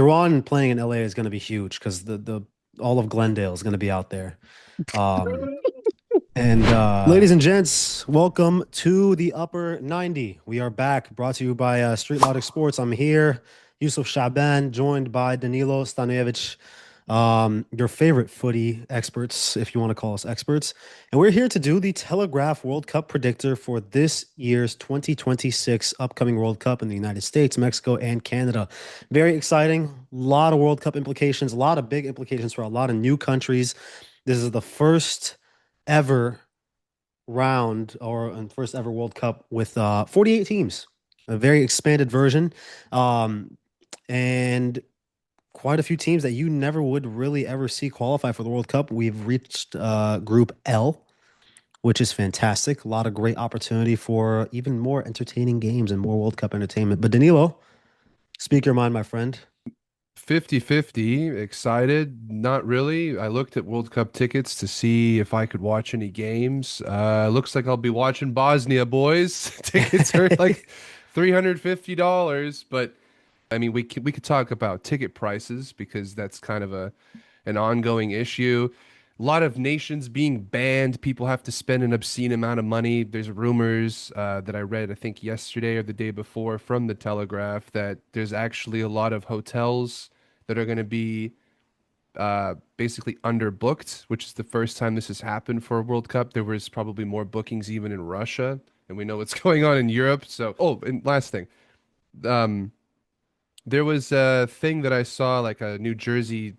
Iran playing in LA is going to be huge because the all of Glendale is going to be out there. Um, and ladies and gents, welcome to the Upper 90. We are back, brought to you by Street Logic Sports. I'm here, Yousuf Shaban, joined by Danilo Stanojevic, your favorite footy experts, if you want to call us experts. And we're here to do the Telegraph World Cup predictor for this year's 2026 upcoming World Cup in the United States, Mexico, and Canada. Very exciting. A lot of World Cup implications, a lot of big implications for a lot of new countries. This is the first ever round or first ever World Cup with 48 teams, a very expanded version, um, and quite a few teams that you never would really ever see qualify for the World Cup. We've reached Group L, which is fantastic. A lot of great opportunity for even more entertaining games and more World Cup entertainment. But Danilo, speak your mind, my friend. 50-50, excited, not really. I looked at World Cup tickets to see if I could watch any games. Looks like I'll be watching Bosnia, boys. Tickets are like $350, but I mean we could talk about ticket prices because that's kind of a an ongoing issue. A lot of nations being banned. People have to spend an obscene amount of money. There's rumors that I read, I think yesterday or the day before from the Telegraph, that there's actually a lot of hotels that are going to be basically underbooked, which is the first time this has happened for a World Cup. There was probably more bookings even in Russia, and we know what's going on in Europe. So, oh, and last thing, um, there was a thing that I saw, like a New Jersey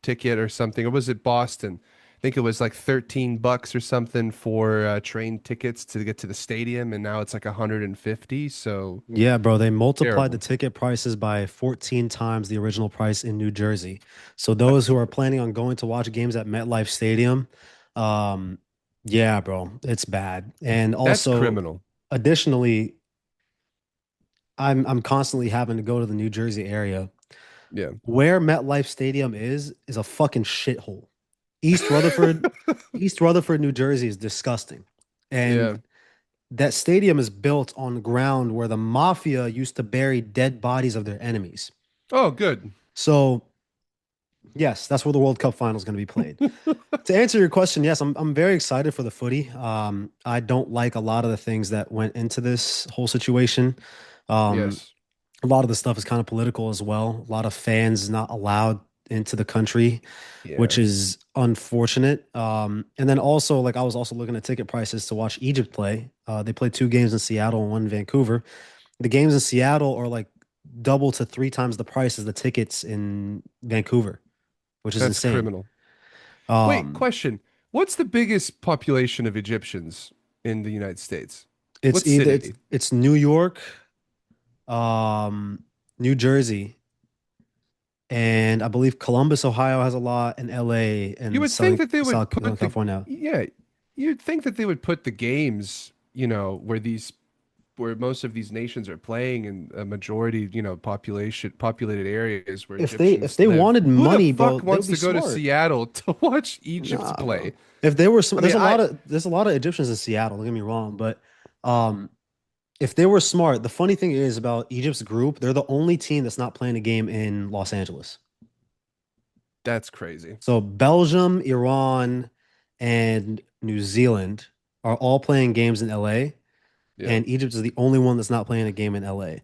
ticket or something, or was it Boston? I think it was like $13 or something for train tickets to get to the stadium, and now it's like 150. So Yeah, bro, they multiplied the terrible. ticket prices by 14 times the original price in New Jersey. So those who are planning on going to watch games at MetLife Stadium, um, yeah, bro, it's bad. And That's also, criminal. additionally, I'm constantly having to go to the New Jersey area. Yeah. Where MetLife Stadium is a fucking shithole. East Rutherford, East Rutherford, New Jersey is disgusting. Yeah. And that stadium is built on ground where the mafia used to bury dead bodies of their enemies. Oh, good. So, yes, that's where the World Cup final is going to be played. To answer your question, yes, I'm very excited for the footy. I don't like a lot of the things that went into this whole situation. Um, Yes. a lot of the stuff is kind of political as well. A lot of fans not allowed into the country, which Yeah. is unfortunate. And then also, like I was also looking at ticket prices to watch Egypt play. They played two games in Seattle and one in Vancouver. The games in Seattle are like double to three times the price as the tickets in Vancouver, which is That's insane. criminal. Wait, Um, question. What's the biggest population of Egyptians in the United States? it's What either city? it's New York, um, New Jersey, and I believe Columbus, Ohio has a lot, and LA You and would think that they would Southern put the, California. yeah, you'd think that they would put the games, where most of these nations are playing in a majority, populated areas where If Egyptians they live. wanted Who the money, bro, fuck they would wants be to go to smart. Seattle to watch Egypt Nah, bro. play? If they were, I mean, I there's a lot of Egyptians in Seattle. Don't get me wrong, but um, if they were smart, the funny thing is about Egypt's group, they're the only team that's not playing a game in Los Angeles. That's crazy. So Belgium, Iran, and New Zealand are all playing games in LA, Yeah. and Egypt is the only one that's not playing a game in LA.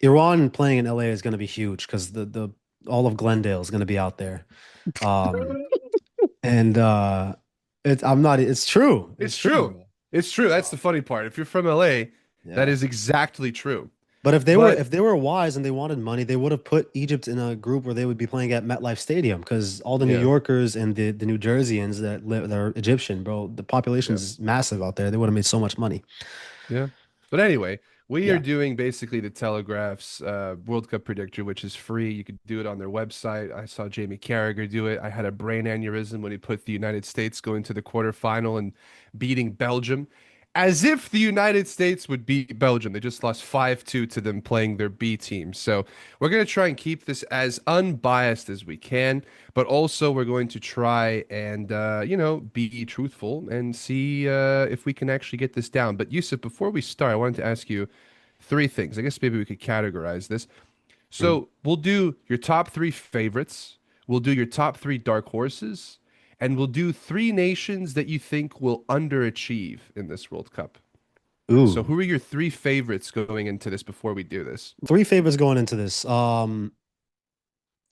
Iran playing in LA is going to be huge because the all of Glendale is going to be out there. Um, and I'm not. It's true. It's It's true, true. bro. It's true. That's the funny part. If you're from LA, that Yeah. is exactly true. But But if they were wise and they wanted money, they would have put Egypt in a group where they would be playing at MetLife Stadium because all the New yeah, Yorkers and the New Jerseyans that live they're Egyptian, bro. The population yeah. is massive out there. They would have made so much money. Yeah. But anyway, we are Yeah. doing basically the Telegraph's World Cup predictor, which is free. You could do it on their website. I saw Jamie Carragher do it. I had a brain aneurysm when he put the United States going to the quarterfinal and beating Belgium. As if the United States would beat Belgium. They just lost 5-2 to them playing their B team. So we're going to try and keep this as unbiased as we can, but also we're going to try and, be truthful and see if we can actually get this down. But Yusuf, before we start, I wanted to ask you three things. I guess maybe we could categorize this. Mhm. So we'll do your top three favorites. We'll do your top three dark horses, and we'll do three nations that you think will underachieve in this World Cup. So Ooh, who are your three favorites going into this before we do this? three favorites going into this.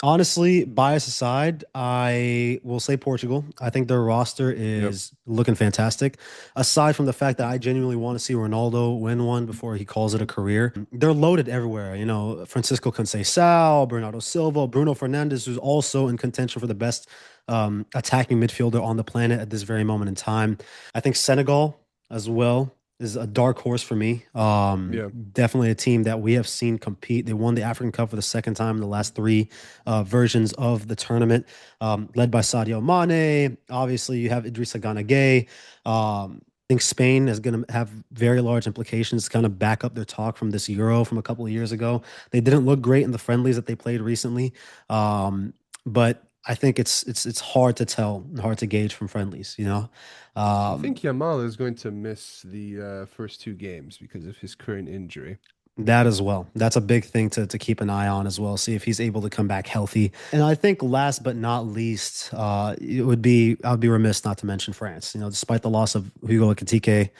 Honestly, bias aside, I will say Portugal. I think their roster Yep. is looking fantastic. Aside from the fact that I genuinely want to see Ronaldo win one before he calls it a career, they're loaded everywhere. You know, Francisco Conceição, Bernardo Silva, Bruno Fernandes, who's also in contention for the best attacking midfielder on the planet at this very moment in time. I think Senegal as well is a dark horse for me. Yeah. Definitely a team that we have seen compete. They won the African Cup for the second time in the last three versions of the tournament, led by Sadio Mane. Obviously, you have Idrissa Gana Gueye. I think Spain is going to have very large implications to kind of back up their talk from this Euro from a couple of years ago. They didn't look great in the friendlies that they played recently, but I think it's hard to tell, hard to gauge from friendlies. Do you Um, think Yamal is going to miss the first two games because of his current injury? That as well. That's a big thing to keep an eye on as well. See if he's able to come back healthy. And I think last but not least, I would be remiss not to mention France. You know, despite the loss of Hugo Ekitike,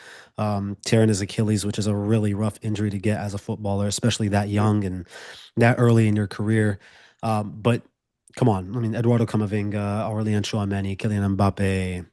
tearing his Achilles, which is a really rough injury to get as a footballer, especially that Yep. young and that early in your career. But come on, I mean, Eduardo Camavinga, Aurelien Chouameni, Kylian Mbappe,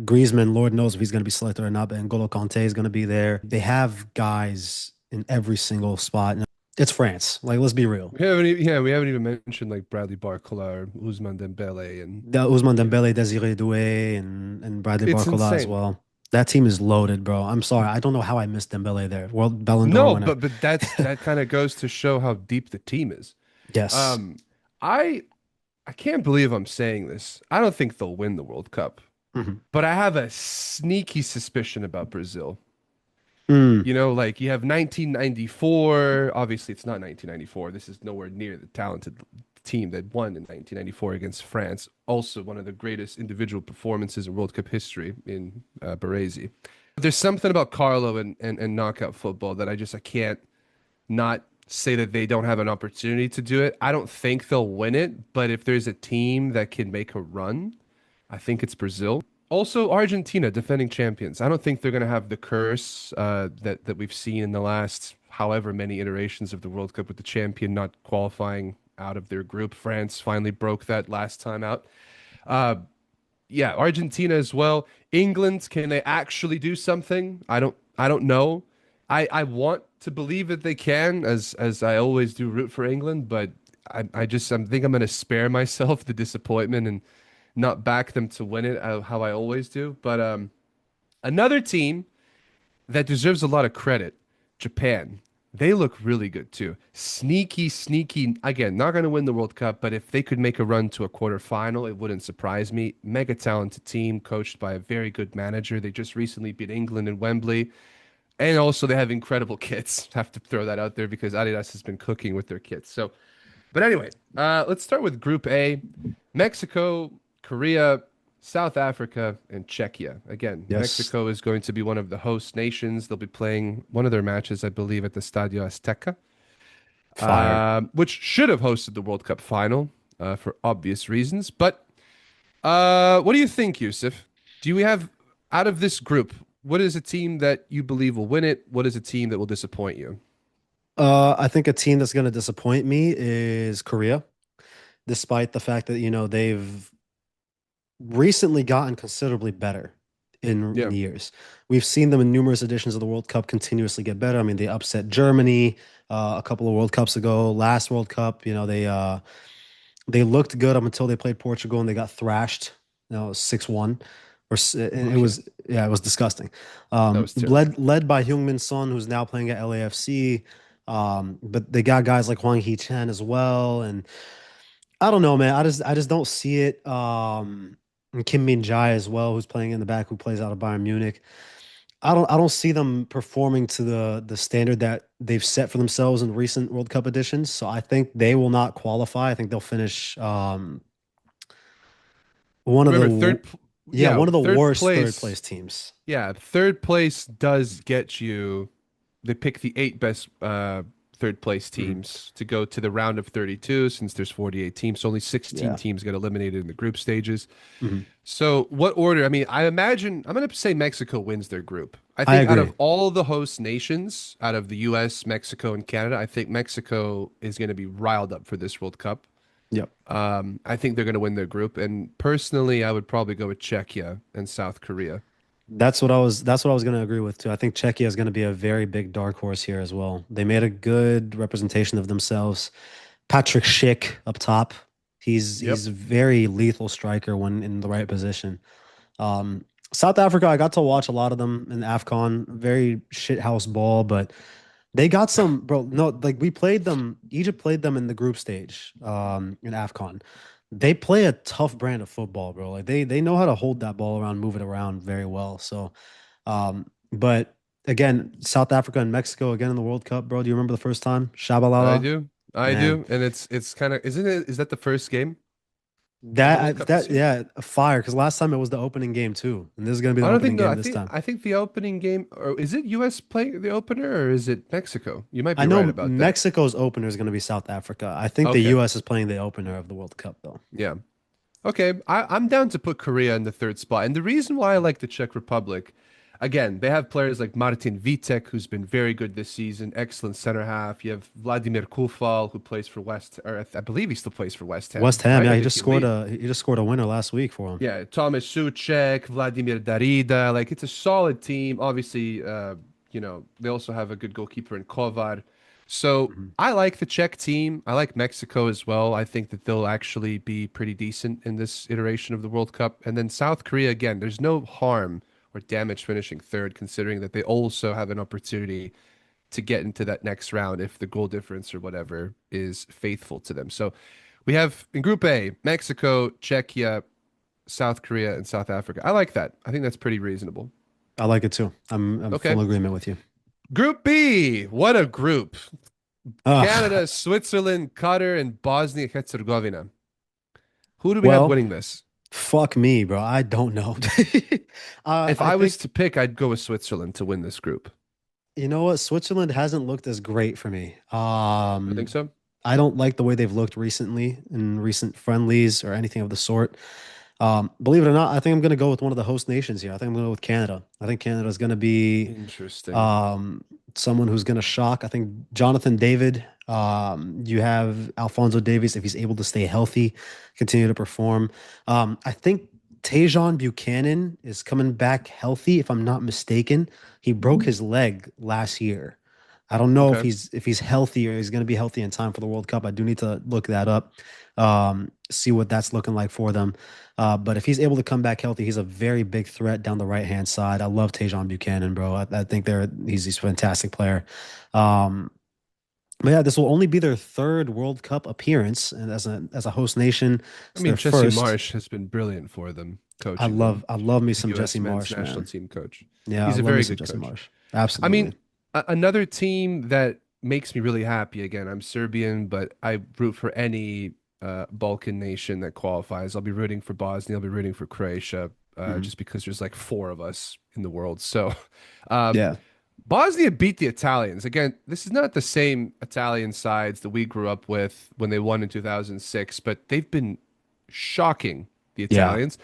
Griezmann, Lord knows if he's going to be selected or not, but N'Golo Kante is going to be there. They have guys in every single spot. It's France. Like, let's be real. We haven't even mentioned like Bradley Barcola or Ousmane Dembele, and The Ousmane you know, Dembele, Desiree Doué, and Bradley it's Barcola as insane. well. That team is loaded, bro. I'm sorry. I don't know how I missed Dembele there. World Ballon d'Or No, winner. but that kind of goes to show how deep the team is. Yes. Um, I I can't believe I'm saying this. I don't think they'll win the World Cup, Mhm. but I have a sneaky suspicion about Brazil. Mm. You know, like you have 1994. Obviously, it's not 1994. This is nowhere near the talented team that won in 1994 against France. Also, one of the greatest individual performances in World Cup history in Baresi. There's something about Carlo and knockout football that I can't not say that they don't have an opportunity to do it. I don't think they'll win it, but if there's a team that can make a run, I think it's Brazil. Also, Argentina, defending champions. I don't think they're going to have the curse that we've seen in the last however many iterations of the World Cup with the champion not qualifying out of their group. France finally broke that last time out. Uh, yeah, Argentina as well. England, can they actually do something? I don't know. I want to believe that they can, as I always do root for England, but I think I'm gonna spare myself the disappointment and not back them to win it how I always do. But another team that deserves a lot of credit, Japan. They look really good too. Sneaky, sneaky. Again, not going to win the World Cup, but if they could make a run to a quarterfinal, it wouldn't surprise me. Mega talented team, coached by a very good manager. They just recently beat England in Wembley. And also, they have incredible kits. Have to throw that out there because Adidas has been cooking with their kits. So, but anyway, let's start with Group A. Mexico, Korea, South Africa, and Czechia. Again, Yes. Mexico is going to be one of the host nations. They'll be playing one of their matches, I believe, at the Estadio Azteca, Fire. which should have hosted the World Cup final for obvious reasons. But what do you think, Yousuf? Do we have, out of this group, what is a team that you believe will win it? What is a team that will disappoint you? I think a team that's going to disappoint me is Korea, despite the fact that, they've recently gotten considerably better in Yeah. years. We've seen them in numerous editions of the World Cup continuously get better. I mean, they upset Germany a couple of World Cups ago. Last World Cup, they looked good up until they played Portugal and they got thrashed, 6-1 and it Okay. was yeah, it was disgusting. That was terrible. Led by Heung-min Son, who's now playing at LAFC. But they got guys like Hwang Hee-chan as well, and I don't know, man. I just don't see it. And Kim Min Jae as well, who's playing in the back, who plays out of Bayern Munich. I don't see them performing to the standard that they've set for themselves in recent World Cup editions. So I think they will not qualify. I think they'll finish one of Remember, the one of the third worst third place. place teams. Yeah, third place does get you. They pick the eight best third place Mhm. teams to go to the round of 32 since there's 48 teams. So only 16 Yeah. teams get eliminated in the group stages. Mhm. So what order? I mean, I imagine I'm going to say Mexico wins their group. I I think out of agree. all the host nations, out of the US, Mexico, and Canada, I think Mexico is going to be riled up for this World Cup. Yep. I think they're going to win their group. And personally, I would probably go with Czechia and South Korea. That's what I was going to agree with too. I think Czechia is going to be a very big dark horse here as well. They made a good representation of themselves. Patrick Schick up top. He's Yep. a very lethal striker when in the right position. Um, South Africa, I got to watch a lot of them in AFCON. Very shithouse ball, but they got some, bro. No, like we played them. Egypt played them in the group stage, in AFCON. They play a tough brand of football, bro. Like they know how to hold that ball around, move it around very well. So, but again, South Africa and Mexico again in the World Cup, bro. Do you remember the first time? I Shabalala, do. I man. do. And it's kind of, isn't it? Is that the first game of the That World Cup this that year? yeah, fire. Because last time it was the opening game too, and this is gonna be the I don't think opening no. game I this think time. I think the opening game, or is it U.S. playing the opener, or is it Mexico? You might I be right know about that. Mexico's opener is gonna be South Africa. I think the Okay. U.S. is playing the opener of the World Cup though. Yeah. Okay, I'm down to put Korea in the third spot. And the reason why I like the Czech Republic, again, they have players like Martin Vitek, who's been very good this season, excellent center half. You have Vladimir Kufal, who plays for West, or I believe he still plays for West West Ham, Ham, right? yeah, Or he did just he scored leave? a he just scored a winner last week for him. Yeah, Thomas Suchek, Vladimir Darida. Like it's a solid team. Obviously, they also have a good goalkeeper in Kovar. So Mhm. I like the Czech team. I like Mexico as well. I think that they'll actually be pretty decent in this iteration of the World Cup. And then South Korea, again, there's no harm or damage finishing third, considering that they also have an opportunity to get into that next round if the goal difference or whatever is faithful to them. So we have in Group A, Mexico, Czechia, South Korea, and South Africa. I like that. I think that's pretty reasonable. I like it too. I'm full Okay. agreement with you. Group B. What a group. Uh, Canada, Switzerland, Qatar, and Bosnia Herzegovina. Who do we have well, winning this? fuck me, bro. I don't know. If I I was think to pick, I'd go with Switzerland to win this group. you know what? Switzerland hasn't looked as great for me. You think so? I don't like the way they've looked recently in recent friendlies or anything of the sort. Believe it or not, I think I'm going to go with one of the host nations here. I think I'm going to go with Canada. I think Canada is going to be Interesting. um, someone who's going to shock. I think Jonathan David. You have Alfonso Davies if he's able to stay healthy, continue to perform. I think Tajon Buchanan is coming back healthy, if I'm not mistaken. He broke his leg last year. I don't know Okay. if he's healthy or he's going to be healthy in time for the World Cup. I do need to look that up, see what that's looking like for them. But if he's able to come back healthy, he's a very big threat down the right hand side. I love Tajon Buchanan, bro. I think he's a fantastic player. Um, but yeah, this will only be their third World Cup appearance, and as a host nation, I it's their mean, Jesse first. Marsh has been brilliant for them, coaching them. I love me The some Jesse U.S. men's Marsh, national man. team coach. Yeah, I He's a love me very some good Jesse coach. Marsh. I mean, Absolutely. another team that makes me really happy. Again, I'm Serbian, but I root for any Balkan nation that qualifies. I'll be rooting for Bosnia. I'll be rooting for Croatia, Mhm. just because there's like four of us in the world. So, um, Yeah, Bosnia beat the Italians. Again, this is not the same Italian sides that we grew up with when they won in 2006, but they've been shocking, the yeah, Italians.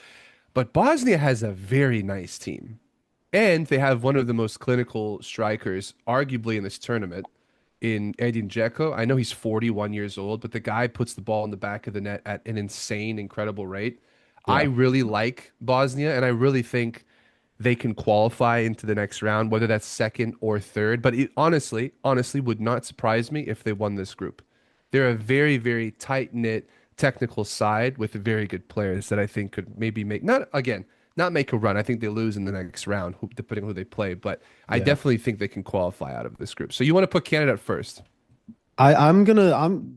But Bosnia has a very nice team. And they have one of the most clinical strikers, arguably in this tournament, in Edin Dzeko. I know he's 41 years old, but the guy puts the ball in the back of the net at an insane, incredible rate. I yeah, really like Bosnia, and I really think they can qualify into the next round, whether that's second or third. But it honestly would not surprise me if they won this group. They're a very, very tight-knit technical side with very good players that I think could maybe make not make a run. I think they lose in the next round, depending on who they play. But I yeah. definitely think they can qualify out of this group. So you want to put Canada at first? I'm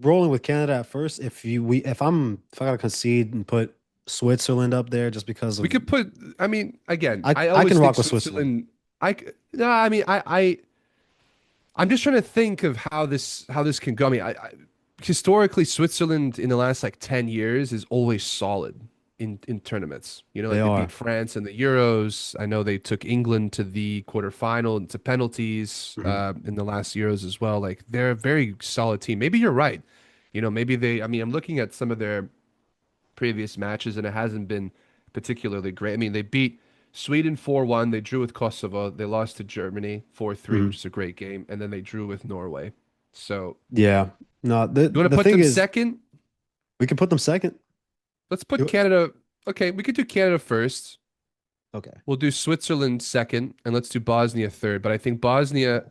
rolling with Canada at first. If I gotta concede and put Switzerland up there just because We of could put. I mean, again, I I can always think rock with Switzerland. Switzerland. No. I mean, I'm just trying to think of how this can go. I mean, historically, Switzerland in the last like 10 years is always solid. in tournaments. You know, They like they beat are. France in the Euros. I know they took England to the quarterfinal into penalties Mhm. in the last Euros as well. Like they're a very solid team. Maybe you're right. You know, maybe they. I mean, I'm looking at some of their previous matches, and it hasn't been particularly great. I mean, they beat Sweden 4-1. They drew with Kosovo. They lost to Germany 4-3, which Mhm. is a great game, and then they drew with Norway. So, Yeah. No, the you want to the put thing them is, second? we can put them second. Let's put You- Canada. Okay, we could do Canada first. Okay. We'll do Switzerland second, and let's do Bosnia third. But I think Bosnia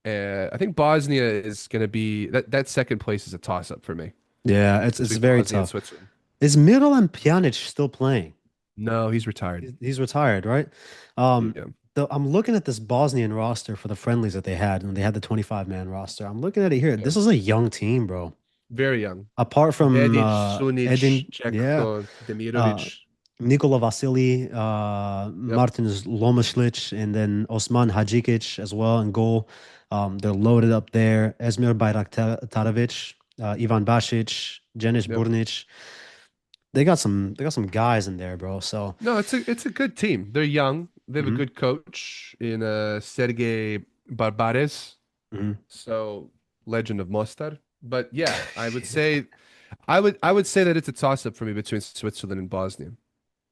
is going to be that second place is a toss up for me Yeah, it's between very Bosnia and tough. Switzerland. Is Mirolim Pjanic still playing? No, he's retired. He's retired, right? Um, Yeah, I'm looking at this Bosnian roster for the friendlies that they had when they had the 25-man roster. I'm looking at it here. yeah, This is a young team, bro. very young. Apart from Bedic, Sunic, Edin, yeah, Dzeko, uh, Demirovic. Nikola Vasili, Yep, Martin Lomashlic, and then Osman Hadžikić as well in goal. They're loaded up there. Esmir Bayraktarovic, Ivan Basic, Jenic yep. Burnic. They got some guys in there, bro. So, No, it's a good team. They're young. They have a mhm, good coach in Sergei Barbares. mhm. So legend of Mostar. But yeah, I would say that it's a toss up for me between Switzerland and Bosnia.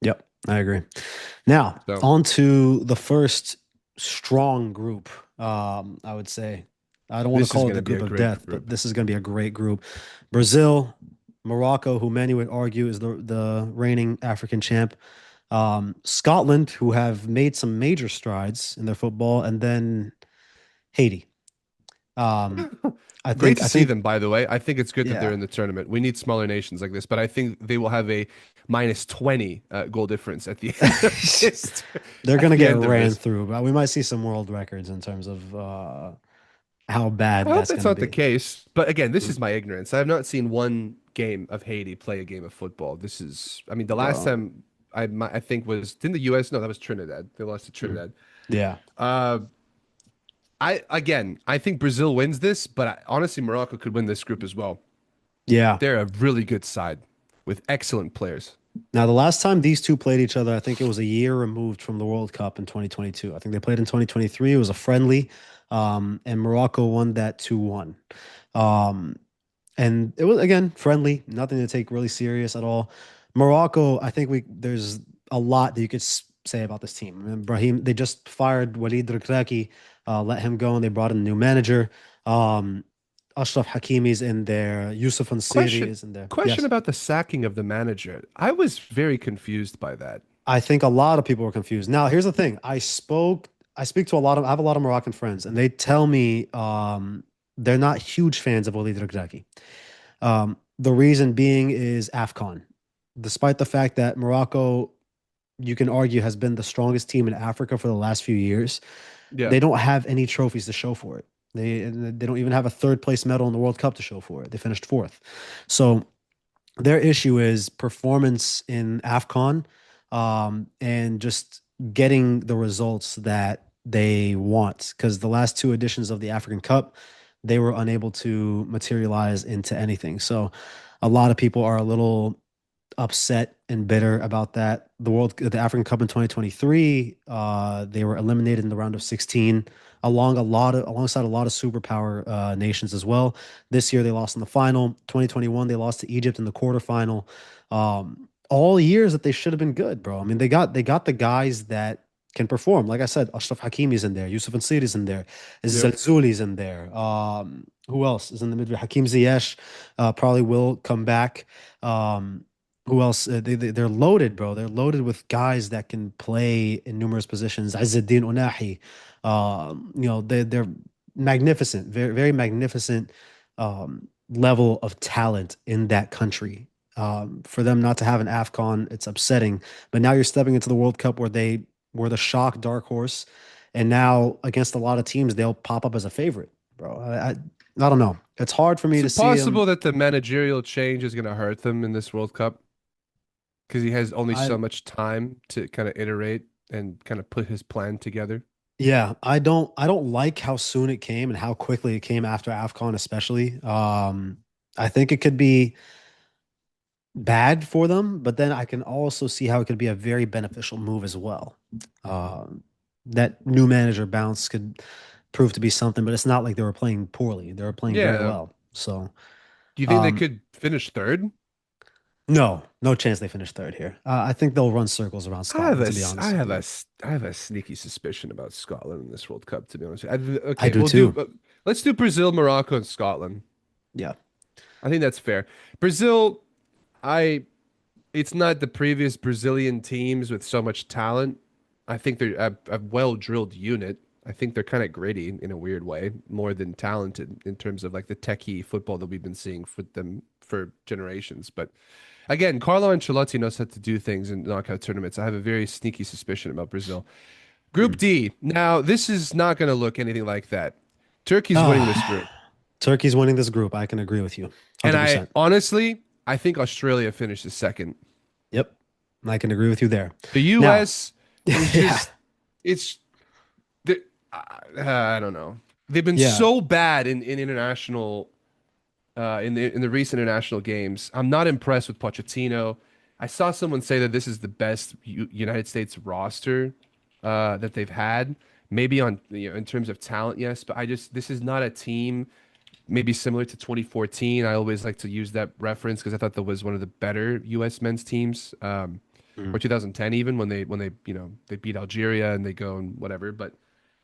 Yep, I agree. Now, So on to the first strong group. I would say I don't want to this is call it going the to be group a of great death, but group. this is going to be a great group. Brazil, Morocco, who many would argue is the reigning African champ. Scotland, who have made some major strides in their football, and then Haiti. Um, Great to I see think, them, by the way. I think it's good that they're yeah, in the tournament. We need smaller nations like this, but I think they will have a minus 20 goal difference at the end of this. they're At gonna the get end of ran this. through, but we might see some world records in terms of how bad I hope that's that's gonna not the be. case. But again, this Mm, is my ignorance. I have not seen one game of Haiti play a game of football. I mean, the last bro. time I think was didn't the U.S. No, that was Trinidad. They lost to Mm. Trinidad. Yeah. Uh, I think Brazil wins this, but honestly, Morocco could win this group as well. Yeah. They're a really good side with excellent players. Now, the last time these two played each other, I think it was a year removed from the World Cup in 2022. I think they played in 2023. It was a friendly, and Morocco won that 2-1. Um, and it was again friendly, nothing to take really serious at all. Morocco, I think we there's a lot that you could say about this team. I mean, Brahim, they just fired Walid Regragui, let him go, and they brought in a new manager. Um, Ashraf Hakimi's in there. Yusuf Ansiri Question is in there. question Yes. about the sacking of the manager. I was very confused by that. I think a lot of people were confused. Now, here's the thing. I speak to a lot of, I have a lot of Moroccan friends, and they tell me they're not huge fans of Walid Regragui. The reason being is AFCON. Despite the fact that Morocco, you can argue, has been the strongest team in Africa for the last few years, Yeah. they don't have any trophies to show for it. They don't even have a third place medal in the World Cup to show for it. They finished fourth. So their issue is performance in AFCON, and just getting the results that they want. Because the last two editions of the African Cup, they were unable to materialize into anything. So a lot of people are a little upset and bitter about that. The African Cup in 2023, they were eliminated in the round of 16 alongside a lot of superpower nations as well. This year they lost in the final. 2021 they lost to Egypt in the quarterfinal. All years that they should have been good, bro. I mean, they got the guys that can perform. Like I said, Ashraf Hakimi's in there, Yusuf Nsiri's in there, Yep. Zelzouli's in there. Who else is in the midfield? Hakim Ziyech probably will come back. Um, who else? They're loaded, bro. They're loaded with guys that can play in numerous positions. Izzeddin Unahi, they're magnificent, very very magnificent level of talent in that country. For them not to have an AFCON, it's upsetting. But now you're stepping into the World Cup where they were the shock dark horse, and now against a lot of teams they'll pop up as a favorite, bro. I don't know. It's hard for me Is to it see them. possible that the managerial change is going to hurt them in this World Cup? Because he has only I so much time to kind of iterate and kind of put his plan together. Yeah, I don't like how soon it came and how quickly it came after AFCON, especially. I think it could be bad for them, but then I can also see how it could be a very beneficial move as well. Um, that new manager bounce could prove to be something, but it's not like they were playing poorly. They were playing very Yeah. well. So, Do you think they um, could finish third? no, no chance they finish third here. I think they'll run circles around Scotland, to be I honest with have you. I have a sneaky suspicion about Scotland in this World Cup, to be honest. I Okay, do too. let's do Brazil, Morocco, and Scotland. Yeah. I think that's fair. Brazil, I it's not the previous Brazilian teams with so much talent. I think they're a well-drilled unit. I think they're kind of gritty in a weird way, more than talented in terms of like the techie football that we've been seeing for them for generations. But again, Carlo Ancelotti knows how to do things in knockout tournaments. I have a very sneaky suspicion about Brazil. Group Mm. D. Now, this is not going to look anything like that. Turkey's winning this Ah, group. Turkey's winning this group. I can agree with you. And I 100%. honestly, I think Australia finishes second. Yep. I can agree with you there. The Now, US is yeah. just it's the- I don't know. They've been Yeah. so bad in international in the recent international games. I'm not impressed with Pochettino. I saw someone say that this is the best United States roster that they've had. Maybe on in terms of talent, yes, but I just this is not a team maybe similar to 2014. I always like to use that reference because I thought that was one of the better U.S. men's teams, Mm. or 2010 even when they they beat Algeria and they go and whatever. But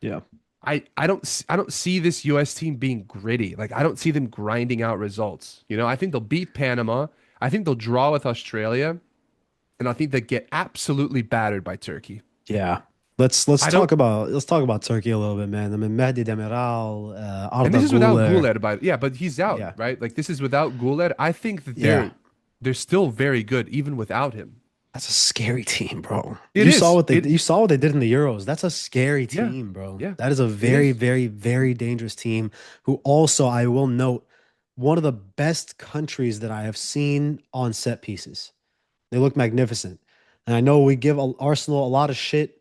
Yeah. I don't see this U.S. team being gritty. Like I don't see them grinding out results. I think they'll beat Panama. I think they'll draw with Australia, and I think they get absolutely battered by Turkey. Yeah. Let's I don't. talk about Turkey a little bit, man. I mean, Mehdi Demiral, And Arda this is without Güler. Guled, by yeah, but he's out, Yeah. right? Like this is without Guled. I think that Yeah. they're still very good even without him. That's a scary team, bro. It is. It You saw what they did in the Euros. That's a scary yeah. team, bro. Yeah. That is a It very, is. very, very dangerous team who also, I will note, one of the best countries that I have seen on set pieces. They look magnificent. And I know we give Arsenal a lot of shit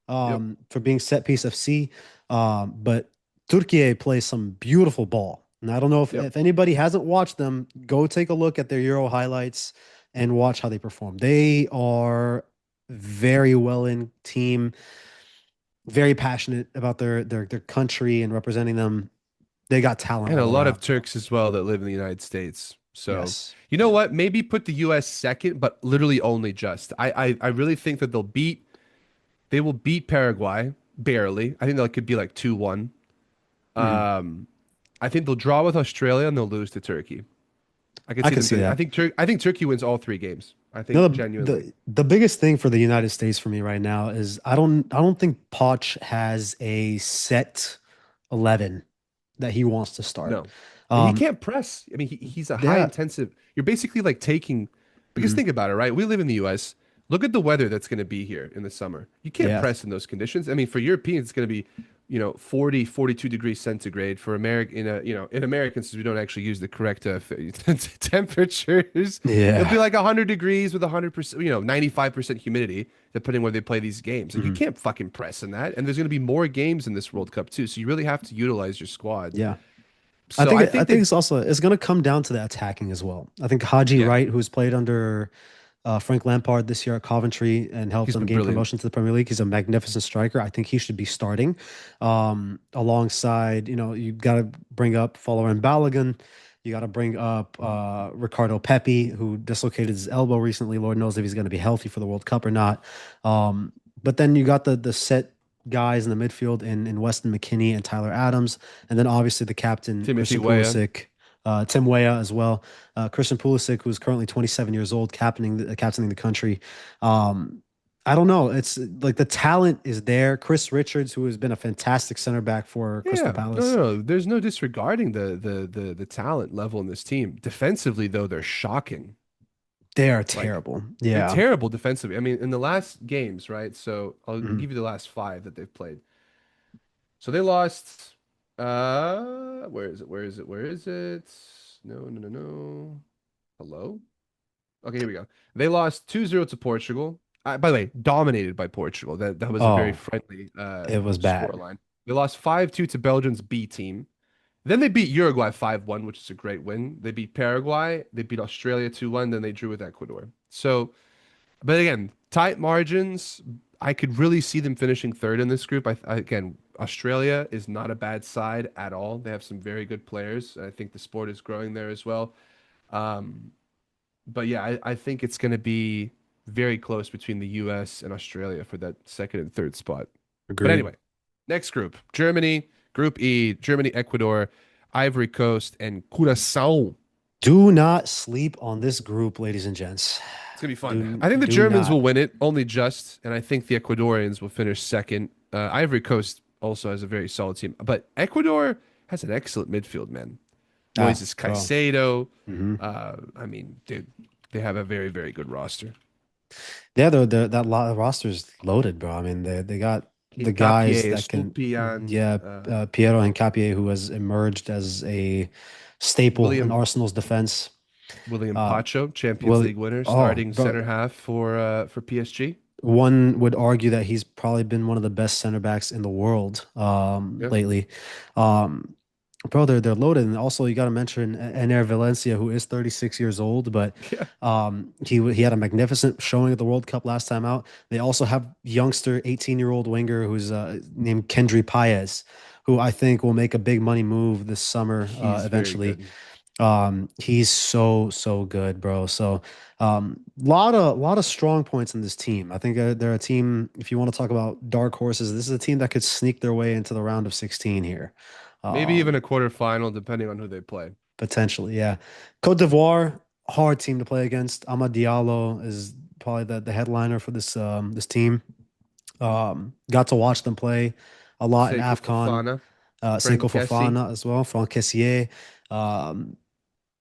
Yep. for being set piece FC, but Turkey plays some beautiful ball. And I don't know Yep. if anybody hasn't watched them, go take a look at their Euro highlights and watch how they perform. They are very well in team, very passionate about their country and representing them. They got talent And a all lot around, of bro. Turks as well that live in the United States. So, Yes. you know what? Maybe put the US second, but literally only just. I really think that they will beat Paraguay barely. I think that could be like 2-1. Mhm. Um, I think they'll draw with Australia and they'll lose to Turkey. I could I see could them see getting. that. I think Turkey wins all three games. I You know, think genuinely. the biggest thing for the United States for me right now is I don't think Poch has a set 11 that he wants to start. No. And he Um, can't press. I mean, he's a high yeah. intensive. You're basically like taking, because Mhm. think about it, right? We live in the US. Look at the weather that's going to be here in the summer. You can't Yeah. press in those conditions. I mean, for Europeans, it's going to be, 40, 42 degrees centigrade. For American, in Americans, since we don't actually use the correct temperatures, it'll be Yeah. like 100 degrees with 100%, 95% humidity, depending where they play these games. Like, you Mhm. can't fucking press in that. And there's going to be more games in this World Cup, too. So you really have to utilize your squad. Yeah. So I I think think that, it's also it's going to come down to the attacking as well. I think Haji yeah, Wright, who's played under Frank Lampard this year at Coventry and helped he's them been gain brilliant. promotion to the Premier League. He's a magnificent striker. I think he should be starting alongside, you got to bring up Folarin Balogun. You got to bring up Ricardo Pepi, who dislocated his elbow recently. Lord knows if he's going to be healthy for the World Cup or not. But then you got the set guys in the midfield in Weston McKennie and Tyler Adams, and then obviously the captain Timothy Christian Weah. Pulisic, Tim Weah as well. Christian Pulisic, who's currently 27 years old, captaining the country. Um, I don't know. It's like the talent is there. Chris Richards, who has been a fantastic center back for Crystal Yeah, Palace, no. There's no disregarding the talent level in this team. Defensively, though, they're shocking. they are Like terrible. they're Yeah. terrible defensively. I mean, in the last games, right? So I'll Mhm. give you the last five that they've played. So they lost. Where is it? Where is it? Where is it? No. Hello? Okay, here we go. They lost 2-0 to Portugal. By the way, dominated by Portugal. That was a very Oh, friendly it was bad. scoreline. They lost 5-2 to Belgium's B team. Then they beat Uruguay 5-1, which is a great win. They beat Paraguay, they beat Australia 2-1, then they drew with Ecuador. So, but again, tight margins. I could really see them finishing third in this group. Again, Australia is not a bad side at all. They have some very good players. I think the sport is growing there as well. Um, but yeah, I think it's going to be very close between the US and Australia for that second and third spot. But Agreed. anyway, next group, Germany, Group E, Germany, Ecuador, Ivory Coast, and Curacao. Do not sleep on this group, ladies and gents. It's gonna be fun. Do I think the do Germans not. will win it, only just, and I think the Ecuadorians will finish second. Ivory Coast also has a very solid team, but Ecuador has an excellent midfield, man. Ah, Moises bro. Caicedo. Hmm. I mean, dude, they have a very, very good roster. Yeah, that lot roster is loaded, bro. I mean, they got the guys Hincapié, that can, Stupian, yeah, Piero Hincapié, who has emerged as a staple in William Arsenal's defense. William Uh, Pacho, Champions well, League winner, oh, starting bro, center half for PSG. one would argue that he's probably been one of the best center backs in the world Yeah, lately. Um, Bro, they're loaded, and also you got to mention Ener Valencia, who is 36 years old, but yeah. he had a magnificent showing at the World Cup last time out. They also have youngster 18-year-old winger who's named Kendry Paez, who I think will make a big money move this summer He's very eventually. good. He's so good, bro. So, lot of strong points in this team. I think they're a team. If you want to talk about dark horses, this is a team that could sneak their way into the round of 16 here. Maybe even Um, a quarterfinal, depending on who they play. Potentially, yeah. Cote d'Ivoire, hard team to play against. Amad Diallo is probably the headliner for this team. Got to watch them play a lot in Sekou AFCON. Fofana, Seko Frank Kessie. Fofana as well, Franck Kessié. Um,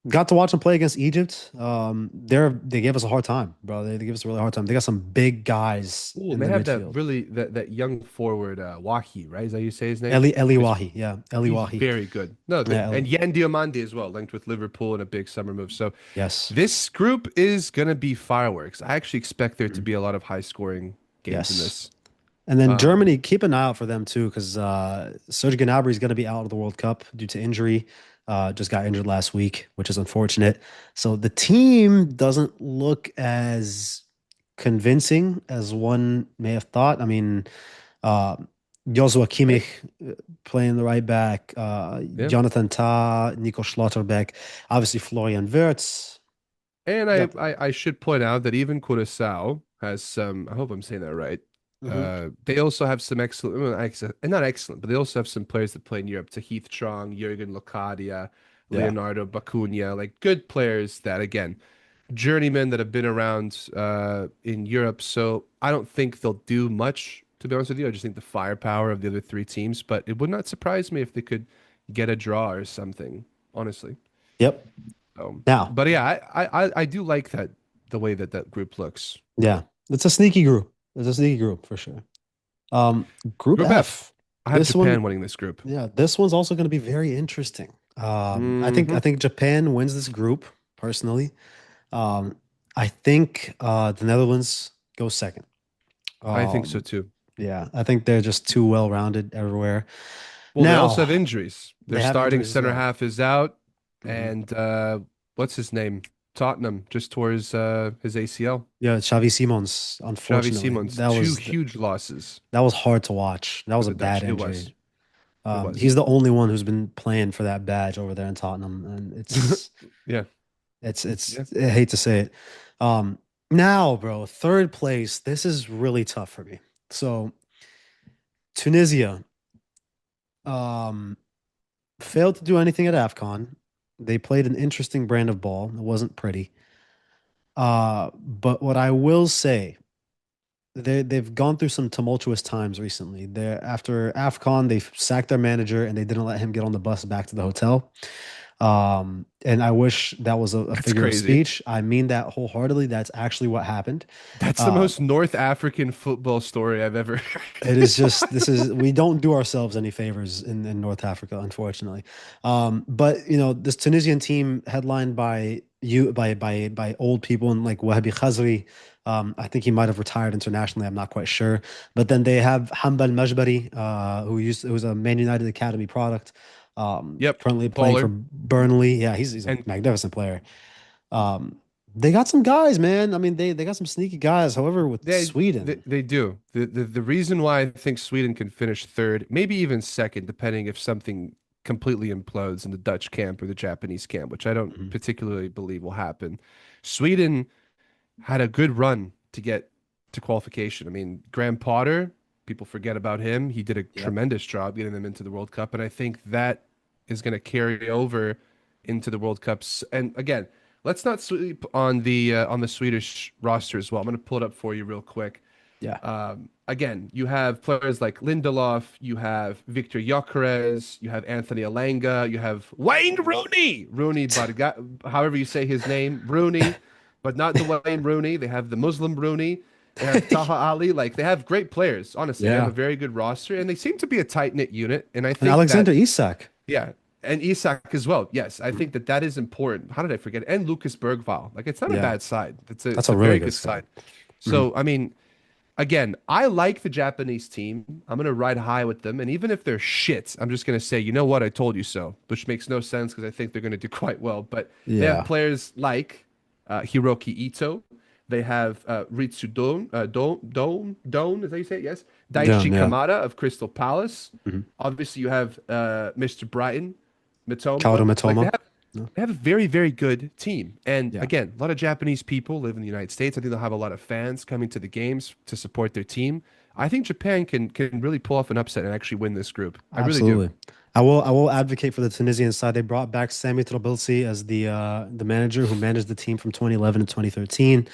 Got to watch them play against Egypt. They gave us a hard time, bro. They gave us a really hard time. They got some big guys Oh, in and they the have that midfield. really that young forward, Wahi, right? Is that how you say his name? Eli He's Wahi, yeah, Eli he's Wahi. very good. No, Yeah, and Yan Diomande as well, linked with Liverpool in a big summer move. So yes. this group is gonna be fireworks. I actually expect there to Mhm. be a lot of high scoring games in Yes. this. And then Um, Germany, keep an eye out for them too, because Serge Gnabry is going to be out of the World Cup due to injury. Just got injured last week, which is unfortunate. So the team doesn't look as convincing as one may have thought. I mean, uh, Joshua yeah, Kimmich playing the right back, yeah. Jonathan Tah, Nico Schlotterbeck, obviously Florian Wirtz. And Got I should point out that even Curacao has some, I hope I'm saying that right. Mhm. They also have some excellent, well, not excellent, but they also have some players that play in Europe. Tahith Chong, Jurgen Locadia, Yeah. Leonardo Bacuna, like good players that, again, journeymen that have been around in Europe. So I don't think they'll do much, to be honest with you. I just think the firepower of the other three teams, but it would not surprise me if they could get a draw or something, honestly. Yep. Now, But yeah, I do like that the way that that group looks. yeah, it's a sneaky group. It's a sneaky group for sure. Um, Group Group F, F. I have This one, Japan winning this group. yeah, this one's also going to be very interesting. I Hmm. think Japan wins this group personally. Um, I think the Netherlands go second. I think so Um, too. yeah, I think they're just too well-rounded everywhere. Well, they also Now have injuries. Their they have starting injuries as center well. half is out, Mhm. and what's his name? Tottenham just tore his ACL. Yeah, Xavi Simons, Xavi unfortunately, Simons, two huge losses that was hard to watch. That for was a the Dutch. bad It was. injury. It was. He's the only one who's been playing for that badge over there in Tottenham, and Yeah. it's Yeah. I hate to say it. Um, Now, bro, third place. This is really tough for me. So Tunisia um, failed to do anything at AFCON. They played an interesting brand of ball. It wasn't pretty. But what I will say, they've gone through some tumultuous times recently. They're after AFCON, they sacked their manager and they didn't let him get on the bus back to the hotel. And I wish that was a That's figure of crazy. speech. I mean that wholeheartedly. That's actually what happened. That's the Uh, most North African football story I've ever it is heard. just we don't do ourselves any favors in North Africa, unfortunately. But you know, this Tunisian team headlined by by old people and like Wahabi Khazri. I think he might have retired internationally. I'm not quite sure. But then they have Hambal Majbari, who's a Man United Academy product. Yep. Currently playing for Baller. Burnley. Yeah, he's a And magnificent player. They got some guys, man. I mean, they got some sneaky guys. However, with Sweden, they do. The reason why I think Sweden can finish third, maybe even second, depending if something completely implodes in the Dutch camp or the Japanese camp, which I don't Mhm. particularly believe will happen. Sweden had a good run to get to qualification. I mean, Graham Potter, people forget about him. He did a Yep. tremendous job getting them into the World Cup, and I think that is going to carry over into the World Cups. And again, let's not sleep on the Swedish roster as well. I'm going to pull it up for you real quick. Yeah. Again, you have players like Lindelof, you have Victor Gyökeres, you have Anthony Alanga, you have Wayne Rooney, however you say his name, Rooney, but not the Wayne Rooney. They have the Muslim Rooney. They have Taha Ali. Like they have great players. Honestly, they have a Yeah. very good roster, and they seem to be a tight knit unit. And I And think Alexander that Isak. yeah, and Isak as well. Yes, I Mhm. think that that is important. How did I forget? And Lucas Bergvall. Like it's not a Yeah. bad side. That's It's a a really very good good side. side. Mhm. So I mean, again, I like the Japanese team. I'm gonna ride high with them, and even if they're shit, I'm just gonna say, you know what, I told you so, which makes no sense because I think they're gonna do quite well. But they have Yeah. players like Hiroki Ito. They have Ritsu Don, is that how you say it? Yes. Daichi Done. Yeah. Kamada of Crystal Palace. Mhm. Obviously, you have Mr. Brighton, Kaoru Mitoma. Like Mitoma. No. they have a very, very good team. And Yeah. again, a lot of Japanese people live in the United States. I think they'll have a lot of fans coming to the games to support their team. I think Japan can really pull off an upset and actually win this group. I really do. Absolutely. I will advocate for the Tunisian side. They brought back Sami Trabilsi as the manager who managed the team from 2011 to 2013.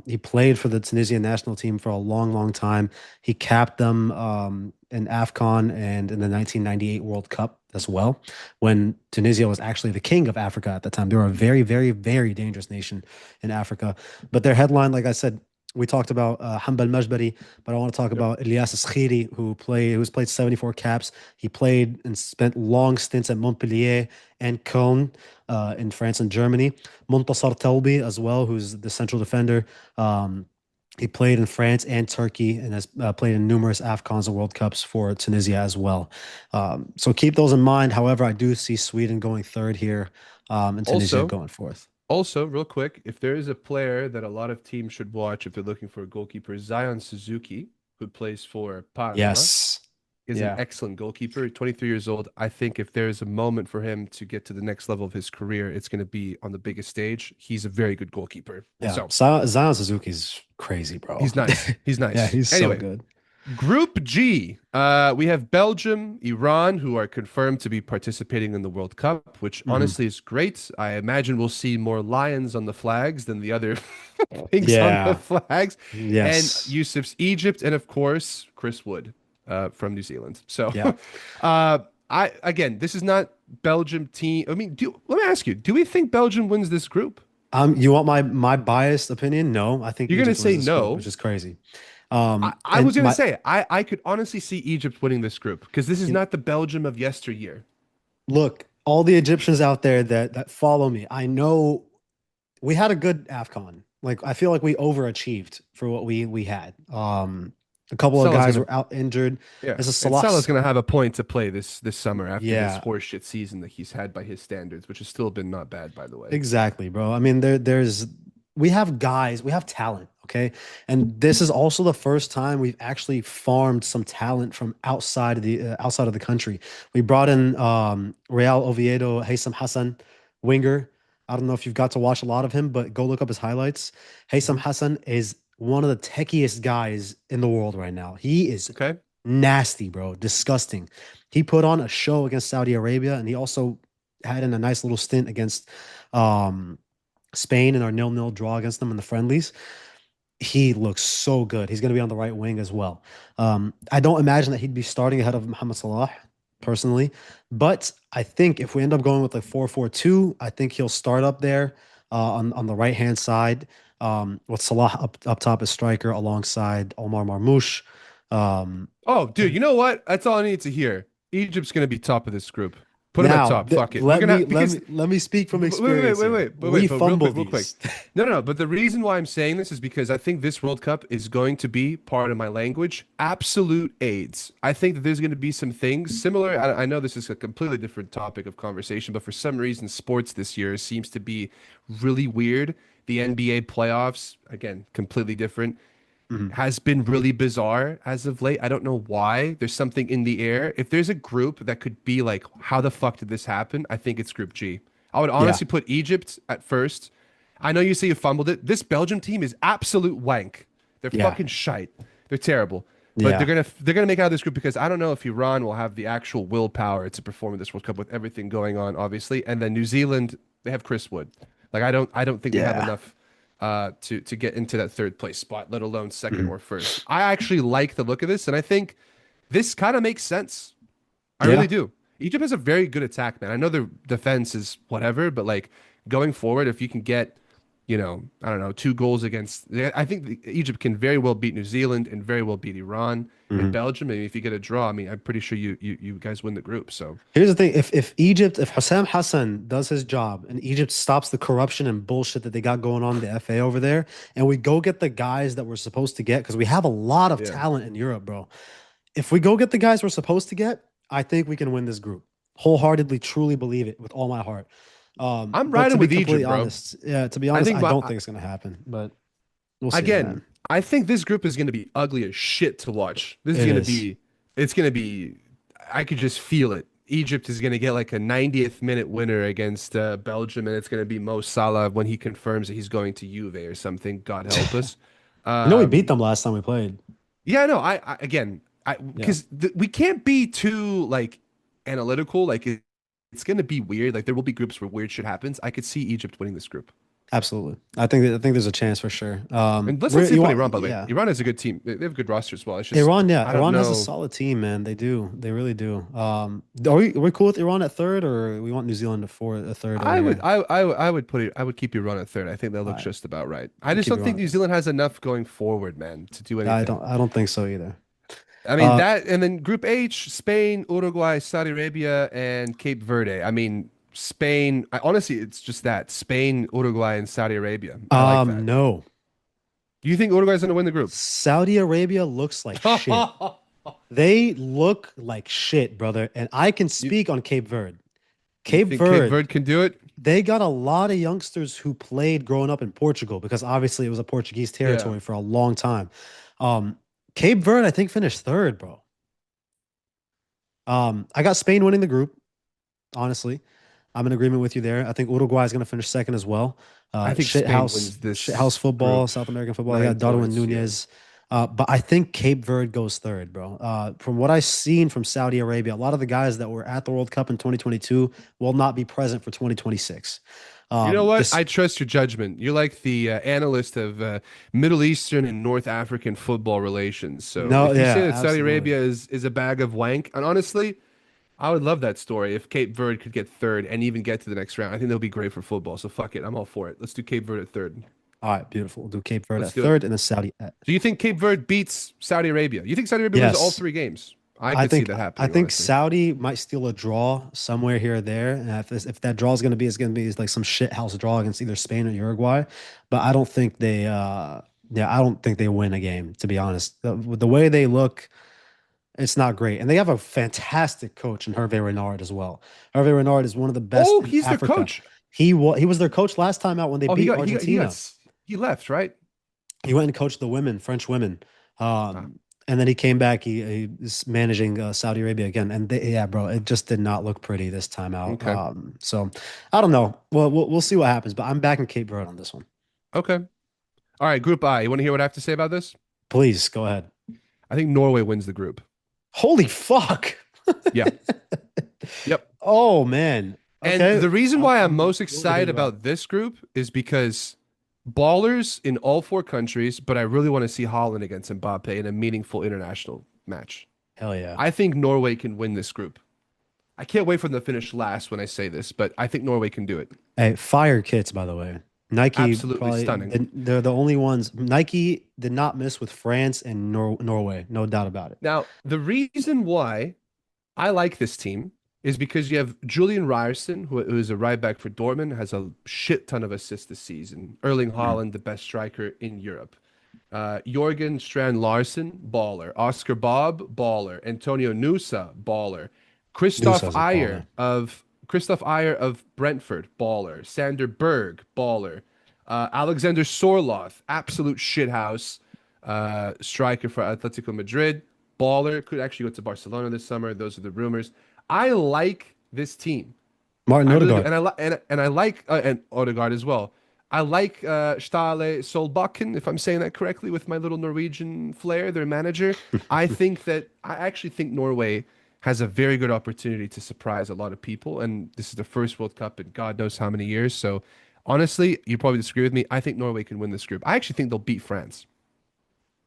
He played for the Tunisian national team for a long, long time. He capped them in AFCON and in the 1998 World Cup as well, when Tunisia was actually the king of Africa at the time. They were a very, very, very dangerous nation in Africa. But their headline, like I said, we talked about Hanbal Majbari, but I want to talk Yep. about Ilyas Skhiri, who's played 74 caps. He played and spent long stints at Montpellier and Cologne in France and Germany. Montasar Telbi as well, who's the central defender. Um, he played in France and Turkey and has played in numerous AFCONs and World Cups for Tunisia as well. So keep those in mind. However, I do see Sweden going third here and Tunisia Also, going fourth. also, real quick, if there is a player that a lot of teams should watch if they're looking for a goalkeeper, Zion Suzuki, who plays for Parma, Yes. is an Yeah. excellent goalkeeper. 23 years old. I think if there's a moment for him to get to the next level of his career, it's going to be on the biggest stage. He's a very good goalkeeper. Yeah, So Zion Suzuki's crazy, bro. he's nice. He's Yeah, nice. he's so Anyway, good. Group G, we have Belgium, Iran, who are confirmed to be participating in the World Cup, which Hmm. honestly is great. I imagine we'll see more lions on the flags than the other things on the Yeah. flags. And Yes. Yusuf's Egypt, and of course, Chris Wood from New Zealand. So, Yeah. uh, I again, this is not Belgium team. I mean, let me ask you, do we think Belgium wins this group? You want my biased opinion? No, I think You're gonna Egypt wins say this group, no. which is crazy. I was And gonna my say I could honestly see Egypt winning this group because this is you know, not the Belgium of yesteryear. look, all the Egyptians out there that follow me, I know we had a good AFCON. Like I feel like we overachieved for what we had. A couple of Salah's guys gonna were out injured. yeah, This is and Salah's Salah's. gonna have a point to play this summer after his Yeah, horseshit season that he's had by his standards, which has still been not bad, by the way. exactly, bro. I mean, there's we have guys, we have talent, okay? And this is also the first time we've actually farmed some talent from outside of the country. We brought in Real Oviedo, Haysam Hassan, winger. I don't know if you've got to watch a lot of him, but go look up his highlights. Haysam Mhm. Hassan is one of the techiest guys in the world right now. He is Okay. nasty, bro. Disgusting. He put on a show against Saudi Arabia, and he also had in a nice little stint against um, Spain in our nil-nil draw against them in the friendlies. He looks so good. He's going to be on the right wing as well. I don't imagine that he'd be starting ahead of Mohamed Salah personally, but I think if we end up going with like 4-4-2, I think he'll start up there on the right hand side with Salah up top as striker alongside Omar Marmoush. Um, Oh, dude, and you know what? That's all I need to hear. Egypt's gonna be top of this group. Put him at Now, top. Fuck it. We're let gonna me have, let because me let me speak from experience here. wait, We but real fumble quick, real quick. these. No, no, no. But the reason why I'm saying this is because I think this World Cup is going to be part of my language. Absolute AIDS. I think that there's going to be some things similar. I know this is a completely different topic of conversation, but for some reason, sports this year seems to be really weird. The NBA playoffs, again, completely different, Mhm. has been really bizarre as of late. I don't know why. There's something in the air. If there's a group that could be like, how the fuck did this happen? I think it's Group G. I would Yeah, honestly put Egypt at first. I know you say you fumbled it. This Belgium team is absolute wank. They're yeah, fucking shite. They're terrible. But yeah. they're gonna make out of this group because I don't know if Iran will have the actual willpower to perform in this World Cup with everything going on, obviously. And then New Zealand, they have Chris Wood. Like I don't think they have Yeah. enough to get into that third place spot, let alone second Mhm. or first. I actually like the look of this, and I think this kind of makes sense. I really Yeah. do. Egypt has a very good attack, man. I know their defense is whatever, but like going forward, if you can get, I don't know, 2 goals against, I think Egypt can very well beat New Zealand and very well beat Iran and Mhm. Belgium. And if you get a draw, I mean, I'm pretty sure you guys win the group. So Here's the thing: if Hussam Hassan does his job and Egypt stops the corruption and bullshit that they got going on in the FA over there, and we go get the guys that we're supposed to get, because we have a lot of yeah, talent in Europe, bro. If we go get the guys we're supposed to get, I think we can win this group. Wholeheartedly, truly believe it with all my heart. I'm But to riding be with completely Egypt, bro. honest, yeah, to be I honest, think I my don't think it's gonna happen. But we'll see, again, man. I think this group is going to be ugly as shit to watch. This is It going to is. be, it's going to be, I could just feel it. Egypt is going to get like a 90th minute winner against Belgium, and it's going to be Mo Salah when he confirms that he's going to Juve or something. God help us. We beat Um, them last time we played. yeah, no, I again, Yeah, because we can't be too like analytical. Like it's going to be weird. Like there will be groups where weird shit happens. I could see Egypt winning this group. absolutely. I think there's a chance for sure. And let's not sleep You on want, Iran, by the way. yeah. Iran is a good team. They have a good roster as well. It's just Iran, yeah, I don't Iran has a know. solid team, man. They do. They really do. Are we cool with Iran at third, or we want New Zealand at fourth, a third over I would here? I would put it I would keep Iran at third. I think that All looks right, just about right. I we'll just keep don't Iran think at New third. Zealand has enough going forward, man, to do anything. I don't think so either. I mean Uh, that and then Group H, Spain, Uruguay, Saudi Arabia, and Cape Verde. I mean Spain, honestly it's just that. Spain, Uruguay, and Saudi Arabia. I like that. no. Do you think Uruguay's gonna win the group? Saudi Arabia looks like shit. They look like shit, brother. And I can You speak on Cape Verde. you Cape think Cape Verde, Verde can do it? they got a lot of youngsters who played growing up in Portugal, because obviously it was a Portuguese Yeah. territory for a long time. Um, Cape Verde, I think, finished third, bro. I got Spain winning the group, honestly. I'm in agreement with you there. I think Uruguay is going to finish second as well. I think Spain wins Shit house this football, group South American football. They got 9 Darwin points. Yeah. Nunez. But I think Cape Verde goes third, bro. From what I've seen from Saudi Arabia, a lot of the guys that were at the World Cup in 2022 will not be present for 2026. You know what? This I trust your judgment. You're like the analyst of Middle Eastern and North African football relations. So no, if you yeah, say that Saudi absolutely. Arabia is a bag of wank, and honestly, I would love that story if Cape Verde could get third and even get to the next round. I think that would be great for football. So fuck it, I'm all for it. Let's do Cape Verde at third. All right, beautiful. We'll do Cape Verde Let's at do it. third and then Saudi at. Do you think Cape Verde beats Saudi Arabia? You think Saudi Arabia wins all Yes. 3 games? I could see that I happening, think honestly. Saudi might steal a draw somewhere here or there. And if that draw is going to be, it's going to be like some shit house draw against either Spain or Uruguay. But I don't think they, yeah, I don't think they win a game, to be honest. The way they look, it's not great. And they have a fantastic coach in Hervé Renard as well. Hervé Renard is one of the best Oh, in he's their Africa. coach. He was their coach last time out when they Oh, beat Argentina. he left, right? He went and coached the women, French women. Ah, And then he came back. He is managing Saudi Arabia again. And yeah, bro, it just did not look pretty this time out. okay. So I don't know. Well, we'll see what happens. But I'm back in Cape Verde on this one. Okay. All right, Group I. You want to hear what I have to say about this? Please go ahead. I think Norway wins the group. Holy fuck! Yeah. Yep. Oh man. And Okay. the reason why I'm I'm most willing to hear excited you out. about this group is because ballers in all 4 countries, but I really want to see Holland against Mbappe in a meaningful international match. Hell yeah. I think Norway can win this group. I can't wait for them to finish last when I say this, but I think Norway can do it. Hey, fire kits, by the way. Nike Absolutely probably stunning. they're the only ones. Nike did not miss with France and Norway, no doubt about it. Now, the reason why I like this team is because you have Julian Ryerson, who is a right back for Dortmund, has a shit ton of assists this season. Erling Mm. Haaland, the best striker in Europe. Jorgen Strand Larsen, baller. Oscar Bob, baller. Antonio Nusa, baller. Nusa's a baller. Christoph Ayer of Brentford, baller. Sander Berg, baller. Alexander Sorloth, absolute shithouse, striker for Atletico Madrid, baller. Could actually go to Barcelona this summer. Those are the rumors. I like this team. Martin I really do, Odegaard. and I like and Odegaard as well. I like Stale Solbakken, if I'm saying that correctly, with my little Norwegian flair, their manager. I actually think Norway has a very good opportunity to surprise a lot of people, and this is the first World Cup in God knows how many years. So, honestly, you probably disagree with me. I think Norway can win this group. I actually think they'll beat France.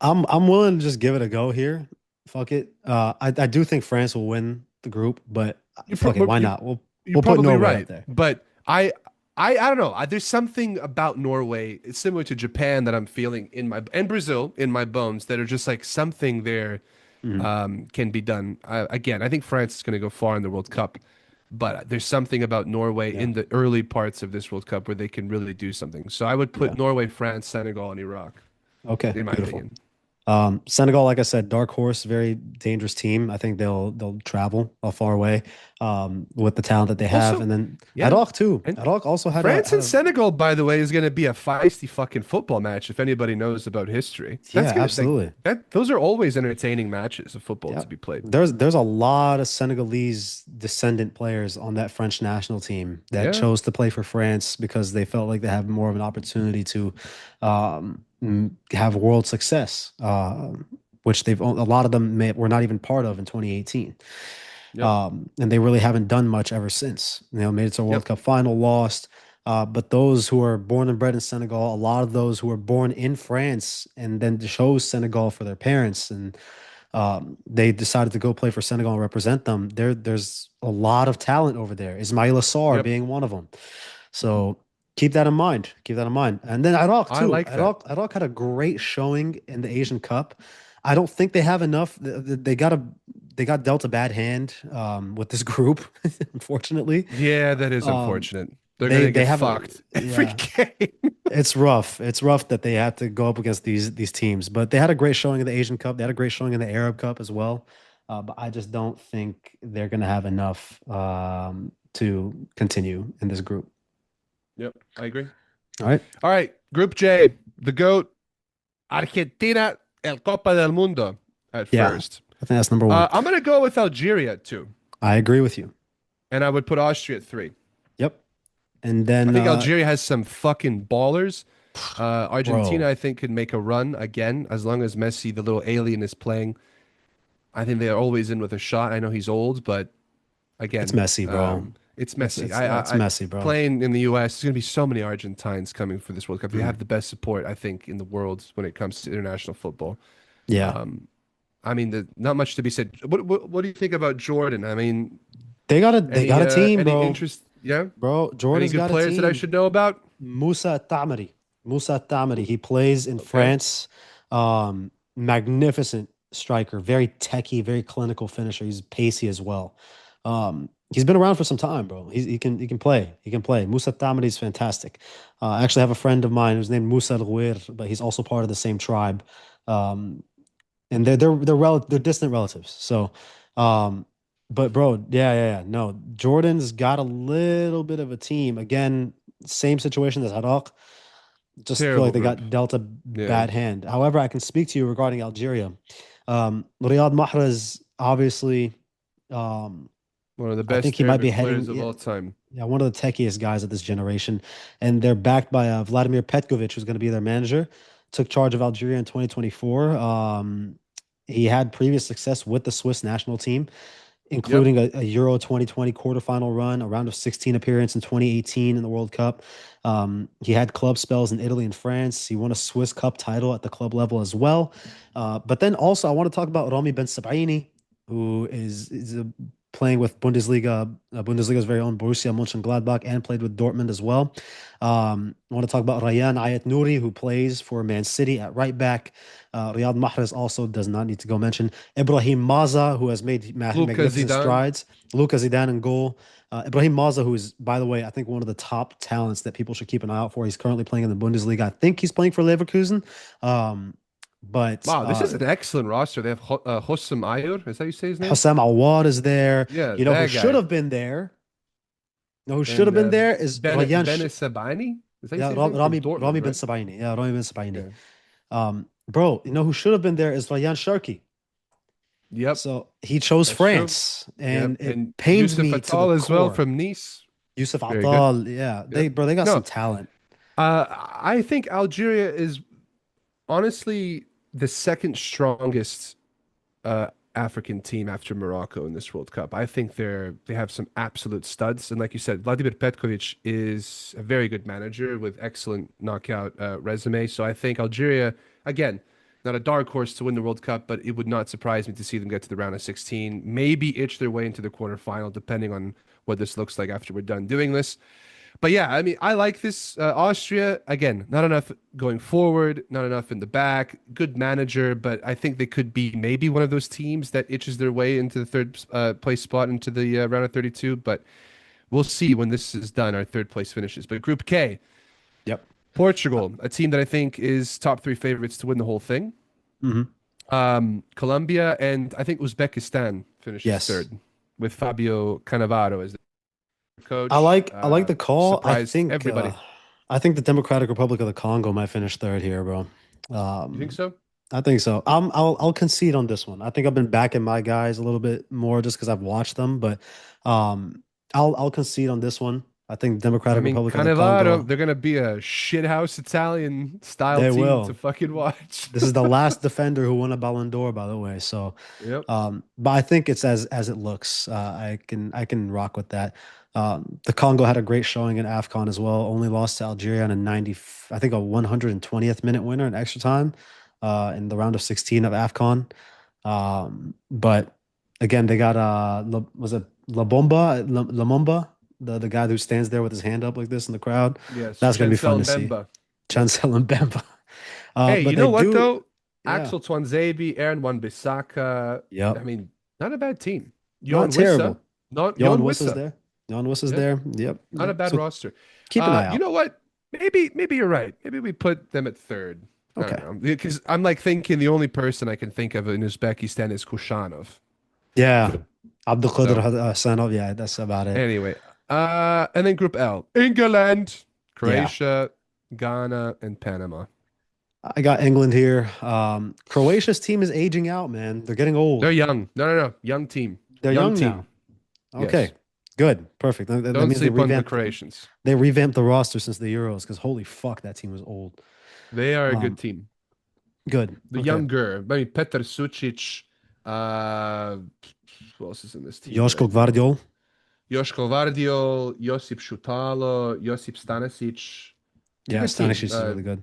I'm willing to just give it a go here. Fuck it. I do think France will win the group, but You fuck it. pro Why you not? you're We'll put probably Norway up right, there. but I don't know. There's something about Norway, it's similar to Japan that I'm feeling in my and Brazil in my bones that are just like something there Mhm. can be done. Again, I think France is going to go far in the World Cup, but there's something about Norway Yeah. in the early parts of this World Cup where they can really do something. So I would put Yeah. Norway, France, Senegal, and Iraq, Okay. in my Beautiful. opinion. Senegal, like I said, dark horse, very dangerous team. I think they'll travel a far way with the talent that they have, Also, and then yeah. Iraq too. And Iraq also France had and a Senegal, by the way, is going to be a feisty fucking football match if anybody knows about history. yeah, That's gonna like absolutely. that. Those are always entertaining matches of football Yeah. to be played. There's a lot of Senegalese descendant players on that French national team that Yeah. chose to play for France because they felt like they have more of an opportunity to have world success, which a lot of them were not even part of in 2018. Yep. And they really haven't done much ever since. Made it to a World Yep. Cup final, lost. But those who are born and bred in Senegal, a lot of those who were born in France and then chose Senegal for their parents, and they decided to go play for Senegal and represent them. There's a lot of talent over there. Ismail Assar Yep. being one of them. So keep that in mind. Keep that in mind. And then Iraq I too. like that. Iraq had a great showing in the Asian Cup. I don't think they have enough. They got dealt a bad hand with this group, unfortunately. Yeah, that is Um, unfortunate. They're gonna they get have a fucked every yeah. game. It's rough. It's rough that they had to go up against these teams, but they had a great showing in the Asian Cup. They had a great showing in the Arab Cup as well. But I just don't think they're going to have enough to continue in this group. Yep, I agree. All right. All right, Group J, the GOAT, Argentina, El Copa del Mundo at Yeah, first. I think that's number one. I'm gonna go with Algeria at 2, I agree with you. and I would put Austria at 3. Yep. And I then, think Algeria has some fucking ballers. Argentina, bro, I think, could make a run again as long as Messi, the little alien, is playing. I think they are always in with a shot. I know he's old, but it's again, messy, bro. it's Messi. It's messy, bro. Playing in the U.S. There's gonna be so many Argentines coming for this World Cup. They Mhm. have the best support, I think, in the world when it comes to international football. Yeah, Um, I mean, not much to be said. What do you think about Jordan? I mean, they got a team, any bro. interest? Yeah, Bro, any Jordan's good got a players that I team. should know about? Musa Tamari. Musa Tamari. He plays in Okay, France. Magnificent striker, very techy, very clinical finisher. He's pacey as well. He's been around for some time, bro. He can play. He can play. Musa Tamari is fantastic. I actually have a friend of mine who's named Musa Rouir, but he's also part of the same tribe. Um, and they're distant relatives. So, um, but bro, yeah. No, Jordan's got a little bit of a team. Again, same situation as Harak. Just feel like terrible they group. got dealt a Yeah, bad hand. However, I can speak to you regarding Algeria. Riyad Mahrez, obviously, um, one of the I think best he might be Arabic heading, players of all time. yeah, one of the techiest guys of this generation. And they're backed by Vladimir Petkovic, who's going to be their manager. Took charge of Algeria in 2024. He had previous success with the Swiss national team, Yep, including a Euro 2020 quarterfinal run, a round of 16 appearance in 2018 in the World Cup. He had club spells in Italy and France. He won a Swiss Cup title at the club level as well. But then also, I want to talk about Rami Ben Sabaini, who is a playing with Bundesliga's very own Borussia Mönchengladbach, and played with Dortmund as well. I want to talk about Rayyan Ayat Nouri, who plays for Man City at right back. Riyad Mahrez also does not need to go mention. Ibrahim Maza, who has made Luka magnificent Zidane. strides. Luka Zidane in goal. Ibrahim Maza, who is, by the way, I think one of the top talents that people should keep an eye out for. He's currently playing in the Bundesliga. I think he's playing for Leverkusen. Um, but Wow, this is an excellent roster. They have Hossam Ayour. Is that how you say his name? Hossam Awad is there. Yeah, You know who that should guy. have been there? You know who should have And been there is Rayyan. Ben Sabani. Is that how you Yeah, say his name? From Rami Dortmund, bin right? Sabaini. Yeah, Rami bin Sabaini. Yeah. Bro, you know who should have been there is Rayyan Sharki. Yep, So he chose that's true. France, Yep. and it And pains Yusuf me to the Atal as well core. from Nice. Yusuf Very good. Atal, yeah, Yep. they got some No, talent. I think Algeria is honestly the second strongest uh, African team after Morocco in this World Cup. I think they have some absolute studs, and like you said, Vladimir Petkovic is a very good manager with excellent knockout resume. So I think Algeria, again, not a dark horse to win the World Cup, but it would not surprise me to see them get to the round of 16, maybe itch their way into the quarterfinal, depending on what this looks like after we're done doing this. But yeah, I mean, I like this. Austria, again, not enough going forward, not enough in the back. Good manager, but I think they could be maybe one of those teams that itches their way into the third place spot into the round of 32. But we'll see when this is done, our third place finishes. But Group K, Yep. Portugal, a team that I think is top three favorites to win the whole thing. Hmm. Colombia and I think Uzbekistan finishes Yes. third with Fabio Cannavaro as the I coach. like I like the call. Surprised everybody. I think the Democratic Republic of the Congo might finish third here, bro. You think Um, so? I think so. I'll concede on this one. I think I've been backing my guys a little bit more just because I've watched them, but um, I'll concede on this one. I think I Democratic mean, Republic of the Cannavaro, Congo, they're gonna be a shithouse Italian style they team to will. fucking watch. This is the last defender who won a Ballon d'Or, by the way. So, Yep. but I think it's as it looks. I can rock with that. The Congo had a great showing in AFCON as well. Only lost to Algeria in a 90, I think a 120th minute winner in extra time, in the round of 16 of AFCON. But again, they got was it La Momba, the guy who stands there with his hand up like this in the crowd. Yes, That's gonna be fun Chancel to see. Mbemba. Yep. Chancel and Bemba. Hey, But you they know what do, though? yeah. Axel Twanzebe, Aaron Wan-Bissaka. I Yep. mean, not a bad team. Not Jon Wissa, terrible. not Jan Jon Wiss is Wissa. there. Jan Wiss is Yeah, there. Yep. not a Yep. bad So roster. keep an eye You out. know what? Maybe you're right. Maybe we put them at third. I don't Okay. know because I'm like thinking the only person I can think of in Uzbekistan is Kushanov. Yeah. Abdulkadir So Hassanov. Yeah, that's about it. anyway, and then Group L: England, Yeah. Croatia, Ghana, and Panama. I got England here. Croatia's team is aging out, man. They're getting They're old. young. No. Young team. They're Young young now. team. Okay. Yes. Good. Perfect. That Don't means sleep on the Croatians. they revamped the roster since the Euros because holy fuck, that team was old. They are a good Um, team. good. The Okay. younger, I mean, Petar Sucic. Uh, who else is in this team that I Joško know? Gvardiol. Joško Vardiol, Josip Šutalo, Josip Stanisic. It's a Yeah, good team. Stanisic is really good.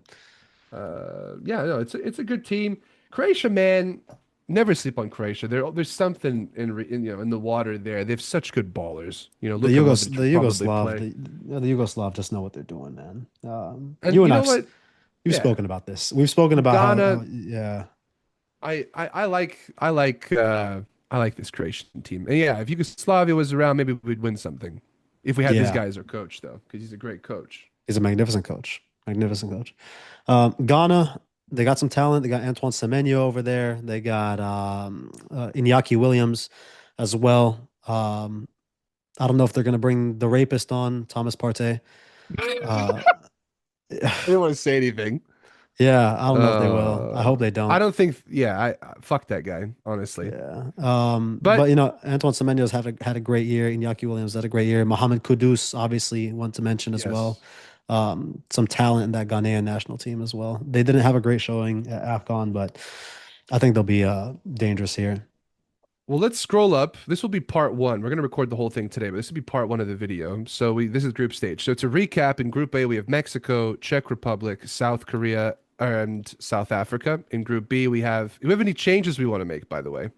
Yeah, no, it's a good team. Croatia, man, never sleep on Croatia. There's something in the water there. They have such good ballers. Luka Modric The will probably Yugoslav, play. the Yugoslav just know what they're doing, man. And You you and know I've what? we've Yeah, spoken about this. We've spoken about how Ghana. yeah, I like this Croatian team. And yeah, if Yugoslavia was around, maybe we'd win something. If we had this yeah. guy as our coach, though, because he's a great coach. He's a magnificent coach. Magnificent coach. Ghana, they got some talent. They got Antoine Semenyo over there. They got Iñaki Williams as well. I don't know if they're going to bring the rapist on, Thomas Partey. Uh, I didn't want to say anything. yeah, I don't know if they will. I Uh, hope they I don't. don't think. Yeah, fuck that guy, honestly. Yeah. But But Antoine Semenyo's had a great year. Iñaki Williams had a great year. Mohamed Kudus, obviously, one to mention as well. yes. Some talent in that Ghanaian national team as well. They didn't have a great showing at AFCON, but I think they'll be dangerous here. Well, let's scroll up. This will be part one. We're going to record the whole thing today, but this will be part one of the video. So this is group stage. So to recap, in Group A, we have Mexico, Czech Republic, South Korea, and South Africa. In Group B, we have any changes we want to make, by the way?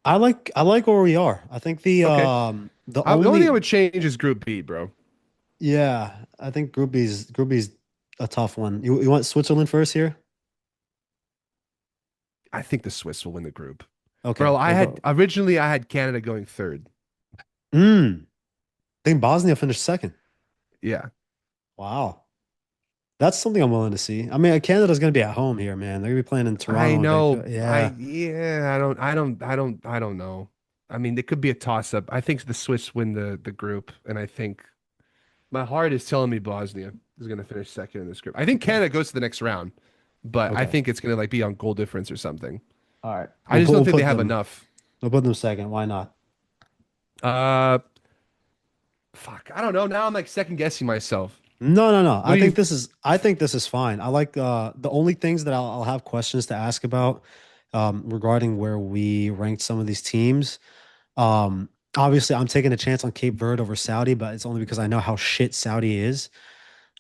I like where we are. I think Okay. the The only thing I only would change is Group B, bro. yeah, I think Group B's a tough one. You want Switzerland first here? I think the Swiss will win the group. Okay, Bro, I we'll had go. originally I had Canada going third. I think Bosnia finished second. Yeah. Wow. That's something I'm willing to see. I mean, Canada's going to be at home here, man. They're going to be playing in I Toronto and know. Vancouver. Yeah. I don't know. I mean, it could be a toss up. I think the Swiss win the group, and I think my heart is telling me Bosnia is going to finish second in this group. I think Okay. Canada goes to the next round, but I Okay. think it's going to like be on goal difference or something. All right. I just don't We'll think they put have them enough. we'll put them second. Why not? Uh, fuck. I don't know. Now I'm like second guessing myself. No, no, no. What do you? I think this is fine. I like the only things that I'll have questions to ask about regarding where we ranked some of these teams. Obviously I'm taking a chance on Cape Verde over Saudi, but it's only because I know how shit Saudi is.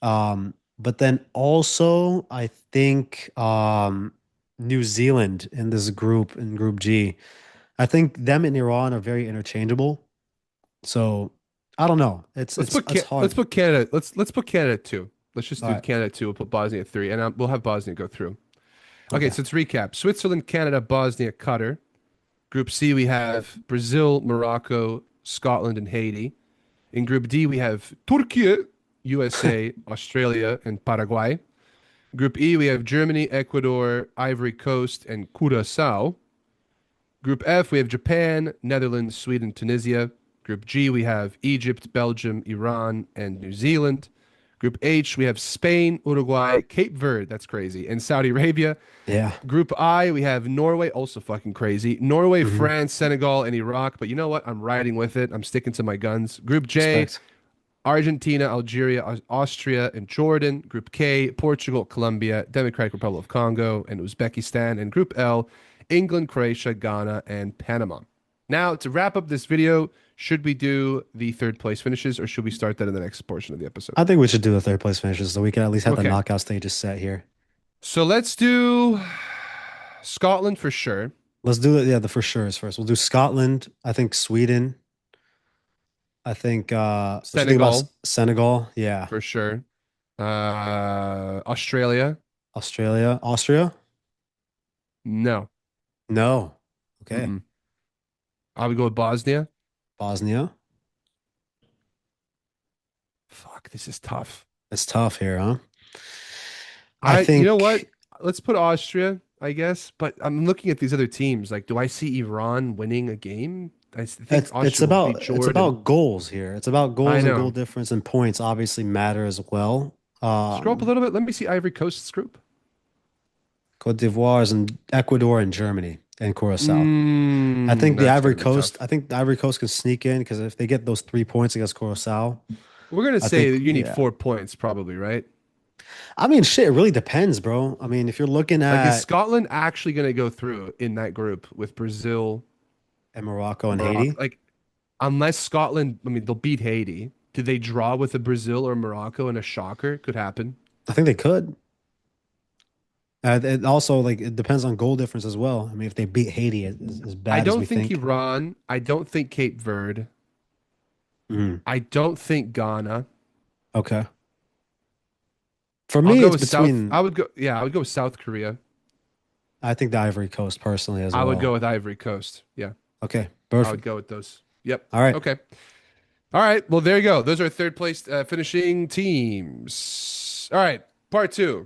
But then also I think New Zealand in this group in Group G. I think them and Iran are very interchangeable. So I don't know. It's Let's hard. put Canada. Let's put Canada at two. Let's just All do right. Canada at two. We'll put Bosnia at three, and we'll have Bosnia go through. Okay, Okay. so let's recap: Switzerland, Canada, Bosnia, Qatar. Group C, we have Brazil, Morocco, Scotland, and Haiti. In Group D, we have Turkey, USA, Australia, and Paraguay. Group E, we have Germany, Ecuador, Ivory Coast, and Curacao. Group F, we have Japan, Netherlands, Sweden, Tunisia. Group G, we have Egypt, Belgium, Iran, and New Zealand. Group H, we have Spain, Uruguay, Cape Verde, that's crazy, and Saudi Arabia. Yeah. Group I, we have Norway, also fucking crazy. Norway, Hmm. France, Senegal, and Iraq. But you know what? I'm riding with it. I'm sticking to my guns. Group J, Respect. Argentina, Algeria, Austria, and Jordan. Group K, Portugal, Colombia, Democratic Republic of Congo, and Uzbekistan. And Group L, England, Croatia, Ghana, and Panama. Now, to wrap up this video, should we do the third place finishes or should we start that in the next portion of the episode? I think we should do the third place finishes so we can at least have the Okay, knockout stages set here. so let's do Scotland for sure. Let's do it. Yeah, the for sure is first. We'll do Scotland. I think Sweden. I think what you think about Senegal Senegal? Yeah. for sure. Australia. Australia. Austria? No. No. Okay. Mm-mm. I would go with Bosnia. Bosnia. Fuck, this is tough. It's tough here, huh? I You know what? think Let's put Austria, I guess. But I'm looking at these other teams. Like, do I see Iran winning a game? Think Austria will beat it's Jordan. about goals here. It's about I goals and goal know. difference and points obviously matter as well. Scroll up a little bit. Let me see Ivory Coast's group. Cote d'Ivoire is in Ecuador and Germany and Curacao. That's gonna be tough. I think the Ivory Coast can sneak in because if they get those 3 points against Curacao, We're gonna I say think, that you need yeah. 4 points, probably, right? I mean, shit, it really depends, bro. I mean, if you're looking Like, is at Scotland actually gonna go through in that group with Brazil, Morocco and Morocco? Haiti, Like, unless Scotland, I mean, they'll beat Haiti. Do they draw with a Brazil or Morocco and a shocker? Could happen. I think they could. It also like it depends on goal difference as well. I mean, if they beat Haiti as I bad as don't we think think, Iran. I don't think Cape Verde. mhm. I don't think Ghana. Okay. For I'll me, go it's with South. between. I would go. Yeah, I would go with South Korea. I think the Ivory Coast personally as I would go well. with Ivory Coast. Yeah, Okay, I would perfect. go with those. Yep. All right. Okay. All right. Well, there you go. Those are third place finishing teams. All right. Part two.